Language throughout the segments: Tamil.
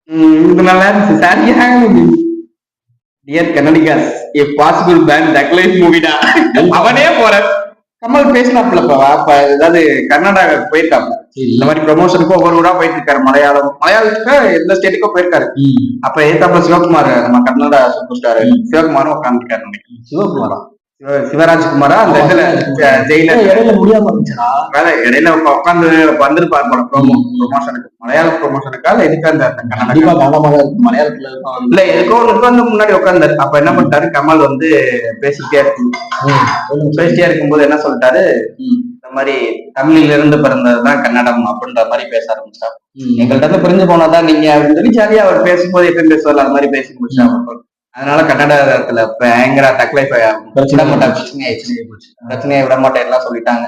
இது நல்லா இருந்துச்சு. சரியான டியர் கன்னடிகாஸ், ஏ பாசிபிள் பேன் தக்லைஃப் மூவிடா. அவனே போற கமல் பேசினாப்லப்பா. அப்ப ஏதாவது கர்நாடகா போயிருக்காப்ல. இந்த மாதிரி ப்ரொமோஷனுக்கு ஒவ்வொரு ஊரா போயிட்டு இருக்காரு. மலையாளத்துக்கு எந்த ஸ்டேட்டுக்கோ போயிருக்காரு. அப்ப ஏத்தாப்புல சிவகுமார், நம்ம கர்நாடகா சூப்பர் ஸ்டார் சிவகுமாரும் உட்காந்துருக்காரு நினைக்கிறேன். சிவகுமாரா சிவராஜ்குமாரா அந்த இதுல ஜெயில இடையில முடியாம இருந்துச்சா? இடையில உட்காந்து வந்திருப்பாரு போல ப்ரொமோஷனுக்கு, மலையாள ப்ரொமோஷனுக்காக எதுக்கு அந்த மலையாளத்துல இல்ல எதுக்கோ வந்து முன்னாடி உட்கார்ந்தாரு. அப்ப என்ன பண்ணிட்டாரு, கமல் வந்து பேசிட்டே இருக்கும்போது என்ன சொல்லிட்டாரு, இந்த மாதிரி தமிழில இருந்து பிறந்ததுதான் கன்னடம் அப்படின்ற மாதிரி பேச ஆரம்பிச்சாரு. எங்கள்கிட்ட இருந்து பிரிஞ்சு போனாதான் நீங்க அப்படின்னு சொல்லி ஜாலியா அவர் பேசும்போது எப்பயும் பேசுவார் அது மாதிரி பேசி முடிச்சாங்க. அதனால கன்னடத்துல பயங்கர தக்லைஃப் பிரச்சனையை விட மாட்டேன் எல்லாம் சொல்லிட்டாங்க.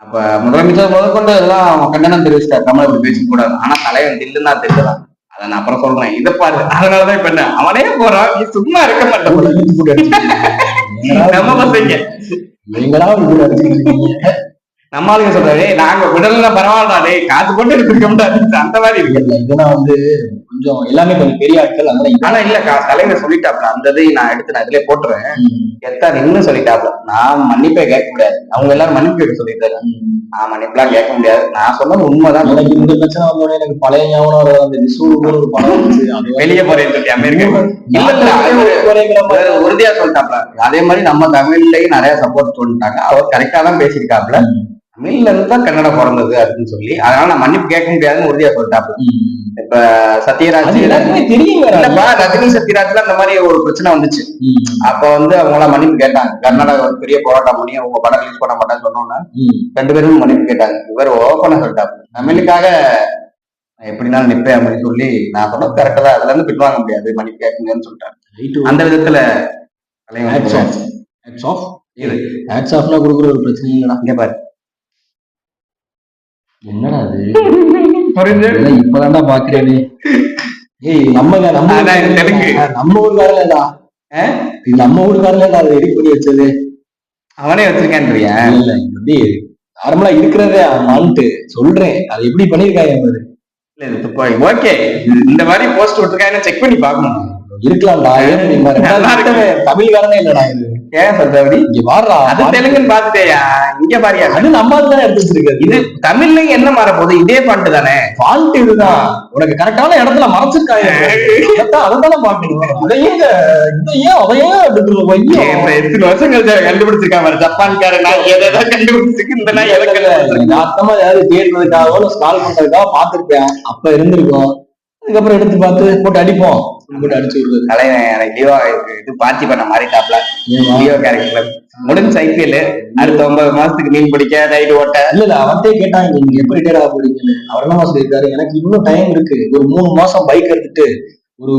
அப்ப முதலமைச்சர் முதற்கொண்டு எல்லாம் கண்டனம் தெரிவிச்சிட்டார், கமல் இப்படி பேசக்கூடாது. ஆனா தலைவன் தில்லுன்னா தில்லுதான், அதை நான் அப்புறம் சொல்றேன். இதை பாரு, அதனாலதான் இப்ப என்ன அவனே போறான், நீ சும்மா இருக்க மாட்டேன். நம்ம பசங்க நம்ம ஆளுங்க சொல்றாரு, நாங்க விடலாம் பரவாயில்ல காசு போட்டு எடுத்துருக்க அந்த மாதிரி இருக்கு. இதெல்லாம் வந்து கொஞ்சம் எல்லாமே கொஞ்சம் பெரிய ஆட்கள். ஆனா இல்ல தலைவர் சொல்லிட்டாப்ல, அந்த இதை நான் எடுத்து நான் இதுலயே போட்டுருவேன். எத்தா நின்னு சொல்லிட்டாப்ல, நான் மன்னிப்பே கேட்க முடியாது. அவங்க எல்லாரும் மன்னிப்பு கேட்க சொல்லிட்டாரு. நான் மன்னிப்புலாம் கேட்க முடியாது, நான் சொன்னது உண்மைதான். எனக்கு இந்த பிரச்சனை வந்தோடனே எனக்கு பழைய ஞாபகம் அந்த விசூர் ஒரு படம் வெளியே போறேன்னு சொல்லி அமெரிக்கா உறுதியா சொல்லிட்டாப்ல. அதே மாதிரி நம்ம தமிழ்லயும் நிறைய சப்போர்ட் சொல்லிட்டாங்க. அவர் கரெக்டா தான் பேசியிருக்காப்ல. தமிழ்ல இருந்து தான் கன்னடம் பிறந்தது அப்படின்னு சொல்லி, அதனால நான் மன்னிப்பு கேட்க முடியாதுன்னு உறுதியா சொல்லிட்டாப்ல. இப்ப சத்யராஜ் தெரியும், ரஜினி சத்யராஜ்ல அந்த மாதிரி ஒரு பிரச்சனை வந்துச்சு. அப்ப வந்து அவங்க எல்லாம் மன்னிப்பு கேட்டாங்க. கர்நாடகா ஒரு பெரிய போராட்டம் பண்ணி உங்க படம் ரிலீஸ் பண்ண மாட்டேன்னு சொன்னோன்னா 2 பேரும் மன்னிப்பு கேட்டாங்க. இவர் ஓப்பனா சொல்லிட்டாங்க, தமிழுக்காக எப்படினாலும் நிப்பேன் அப்படின்னு சொல்லி. நான் சொன்னது கரெக்டா தான், அதுல இருந்து பின்வாங்க முடியாது, மன்னிப்பு கேட்குங்கன்னு சொல்லிட்டாங்க. அந்த விதத்துல கொடுக்குற ஒரு பிரச்சனை இல்லைன்னா இங்க பாரு என்னடா அது இப்பதான்டா பாக்குறேனே. ஏய் நம்ம ஊருக்காரலடா, நம்ம ஊருக்காரல அதை எடிட் பண்ணி வச்சது அவனே வச்சிருக்கான்றியா? இல்ல எப்படி நார்மலா இருக்கிறதே மான்ட்டு சொல்றேன், அது எப்படி பண்ணிருக்காங்க. ஓகே, இந்த மாதிரி போஸ்ட் விட்டுருக்காங்க, செக் பண்ணி பாக்கணும். இருக்கலாம்டா, தமிழ்காரனே இல்லடா இது. ஏன் சொல்றபடி இங்க வாடுறா, அது தெலுங்குன்னு பாத்துட்டேயா? இங்க பாரியா, அது நம்ம தான் எடுத்து வச்சிருக்காரு. இது தமிழ்ல என்ன மாற போகுது, இதே பாட்டு தானே. பால்ட் இதுதான், உனக்கு கரெக்டான இடத்துல மறைச்சிருக்காங்க, அதைத்தானே பாக்கணும். அதையும் அதையே எத்தனை வருஷம் கண்டுபிடிச்சிருக்காங்க ஜப்பான்காரன், எதான் கண்டுபிடிச்சிருக்கு இந்த நாய் எதை அர்த்தமா ஏதாவது தேடுறதுக்காக ஸ்கால் பண்றதுக்காக பாத்துருப்பேன். அப்ப இருந்திருக்கும், அதுக்கப்புறம் எடுத்து பார்த்து போட்டு அடிப்போம், போட்டு அடிச்சு விடுறது. தலைவன் எனக்கு லியோ இது பார்ட்டி பண்ண மாறிட்டாப்ல. லியோ கேரக்டர் முடிஞ்ச ஐபிஎல் அடுத்த 9 மாசத்துக்கு மீன் பிடிக்க ரைடு ஓட்ட. இல்ல அவர்கிட்டே கேட்டாங்க நீங்க எப்ப ரிட்டையர் ஆக போறீங்கன்னு. அவர் என்ன சொல்லியிருக்காரு, எனக்கு இன்னும் டைம் இருக்கு, ஒரு 3 மாசம் பைக் எடுத்துட்டு ஒரு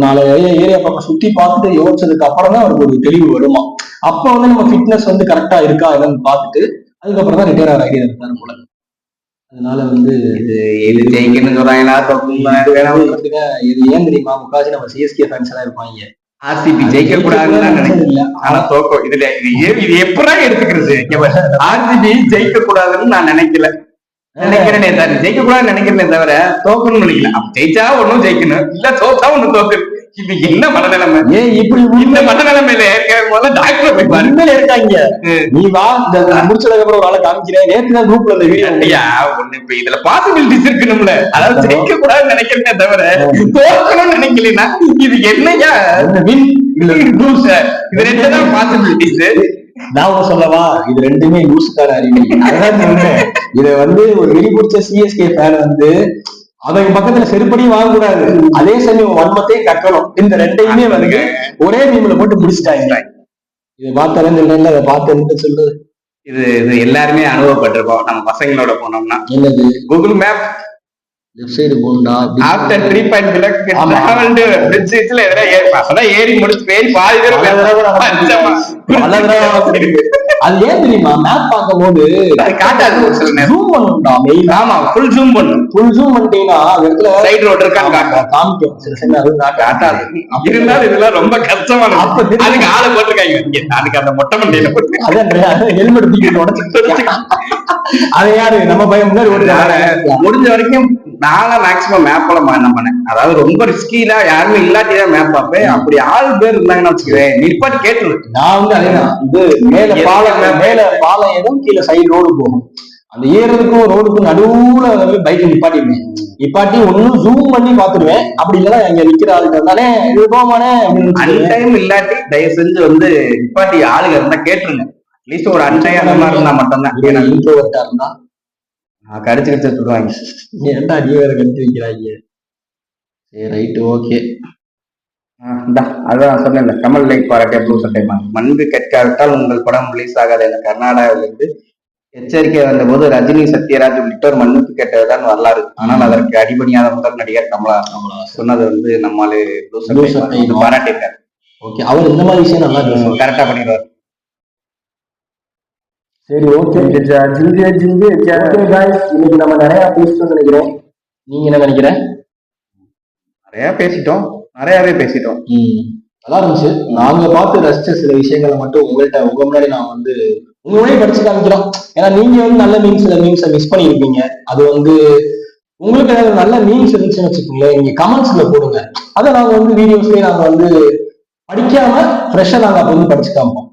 4 ஏரியா பக்கம் சுத்தி பார்த்துட்டு யோசிச்சதுக்கு அப்புறம் தான் அவருக்கு ஒரு தெளிவு வருமா. அப்ப வந்து நம்ம ஃபிட்னஸ் வந்து கரெக்டா இருக்கா என்னன்னு பார்த்துட்டு அதுக்கப்புறம் தான் ரிட்டையர் ஆகிற ஐடியா இருந்தாரு போல. அதனால வந்து இது ஜெயிக்கணும்னு சொல்றாங்களா, இது ஏன் தெரியுமா, முக்காசி நம்ம சிஎஸ்கே ஃபேன்ஸ் எல்லாம் இருப்பாங்க. ஆர்சிபி ஜெயிக்க கூடாதுன்னு நினைக்கல, ஆனா தோக்கும். இதுல இது எப்படா எடுத்துக்கிறது, ஆர்சிபி ஜெயிக்க கூடாதுன்னு நான் நினைக்கிறேனே தவிர, ஜெயிக்க கூடாதுன்னு நினைக்கிறேனே தவிர தோக்கணும்னு நினைக்கல. ஜெயிச்சா ஒன்னும் ஜெயிக்கணும், இல்ல தோத்தா ஒண்ணு தோக்கணும். இது என்ன மனநிலைமை? ஏன் இப்படி இந்த மனநிலைமையில முதல்ல டாக்டர் போய் உண்மையில இருக்காங்க. நீ வா, முடிச்சதுக்கு அப்புறம் ஒரு ஆளை காமிக்கிறேன். நேற்று தான் குரூப்ல இந்த வீடியோ ஒண்ணு இப்ப இதுல பாசிபிலிட்டிஸ் இருக்கணும்ல. அதாவது ஜெயிக்க கூடாதுன்னு நினைக்கிறேனே தவிர தோக்கணும்னு நினைக்கலன்னா இது என்னையா வின் லூஸ், இது 2 தான் பாசிபிலிட்டிஸ். நான் ஒண்ணு சொல்லவா, இது 2மே லூஸ்கார அறிவு. அதான் இத வந்து ஒரு வெறி பிடிச்ச சிஎஸ்கே ஃபேன் வந்து அவங்க பக்கத்துல செருப்படியும் வாங்கக்கூடாது, அதே சமயம் வன்மத்தையும் கட்டணும். இந்த 2யுமே வந்து ஒரே மீம்ல போட்டு முடிச்சுட்டாங்க. இதை பார்த்தாலும் சொல்றேன், அதை பார்த்து சொல்றது இது எல்லாருமே அனுபவப்பட்டிருக்கோம். நம்ம பசங்களோட போனோம்னா என்னது Google map left side bonda after 3 ஏறி முடிச்சு ஏறி பாதி அது ஏன் தெரியுமா, மேப் பார்க்கும் போது அது காட்டாது, ஜூம் பண்ணணும்டா. ஆமா, ஃபுல் ஜூம் பண்ணிட்டீங்கன்னா அந்த இடத்துல சைடு ரோட் இருக்கான்னு காமிக்கும். காட்டாது. இருந்தாலும் இதெல்லாம் ரொம்ப கஷ்டமான. அதுக்கு ஆளை போட்டுருக்காங்க, அதுக்கு அந்த மொட்டை மண்டையில போட்டு அதான் ஹெல்மெட் தூக்கி உடச்சு. அதை யாரு நம்ம பையன் முன்னாடி முடிஞ்ச வரைக்கும் நான்லாம் மேக்சிமம் மேப்போல என்ன பண்ணேன், அதாவது ரொம்ப ரிஸ்கிலா யாருமே இல்லாட்டிதான் மேப் பார்ப்பேன். அப்படி 6 பேர் இருந்தாங்கன்னு வச்சுக்கிறேன், நிப்பாட்டி கேட்டுருவேன். நான் வந்து அதேதான், இது மேல பாலம் ஏதும் கீழே சைடு ரோடு போகும். அந்த ஏறதுக்கும் ரோடுக்கும் நடுவுல பைக் நிப்பாட்டிடுவேன். நிப்பாட்டி ஒன்னும் ஜூம் பண்ணி பாத்துருவேன். அப்படி இல்லைன்னா அங்க நிக்கிற ஆளுக்கு வந்தானே இது போமானே அப்படின்னு டைம் இல்லாட்டி தயவு செஞ்சு வந்து நிப்பாட்டி ஆளுங்க இருந்தா கேட்டுருங்க. அட்லீஸ்ட் ஒரு அன்டைம் அந்த மாதிரி இருந்தா மட்டும்தான். இன்ட்ரோவர்ட்டா இருந்தா கடிச்சு கடிச்சு சொல்லுவாங்க, ஏன்டா நீ வேற கடிச்சு வைக்கிறாங்க. சரி ரைட்டு ஓகே. அதான் சொன்னேன், கமல் லைக் பாராட்டிய ப்ளூ சட்டை மண்பு கேட்காவிட்டால் உங்கள் படம் ரிலீஸ் ஆகாது என கர்நாடகாவிலிருந்து எச்சரிக்கை வந்த போது ரஜினி, சத்யராஜ் உள்ளிட்டோர் மன்னிப்பு கேட்டதுதான் வரலாறு. ஆனால் அதற்கு அடிபணியாத முதல் நடிகர் கமலா சொன்னது வந்து நம்மளால ப்ளூ சட்டை பாராட்டியிருக்காரு. ஓகே, அவர் இந்த மாதிரி விஷயம் நல்லா கரெக்டா பண்ணிடுவார். சரி ஓகே, இன்னைக்கு நம்ம நிறைய பேசிட்டோம் நினைக்கிறேன். நீங்க என்ன நினைக்கிற? நிறையவே பேசிட்டோம். நல்லா இருந்துச்சு. நாங்க பார்த்து ரசிச்ச சில விஷயங்களை மட்டும் உங்க முன்னாடி நான் வந்து உங்க முன்னாடி படிச்சு காமிக்கிறோம். ஏன்னா நீங்க வந்து நல்ல சில மீம்ஸை மிஸ் பண்ணியிருப்பீங்க. அது வந்து உங்களுக்கு ஏதாவது நல்ல மீம்ஸ் இருந்துச்சுன்னு வச்சுக்கோங்களேன், நீங்க கமெண்ட்ஸ்ல போடுங்க. அதை நாங்க வந்து வீடியோஸ்லயே நாங்க வந்து படிக்காம ஃப்ரெஷ்ஷா நாங்க அப்ப வந்து படிச்சு காமிப்போம்.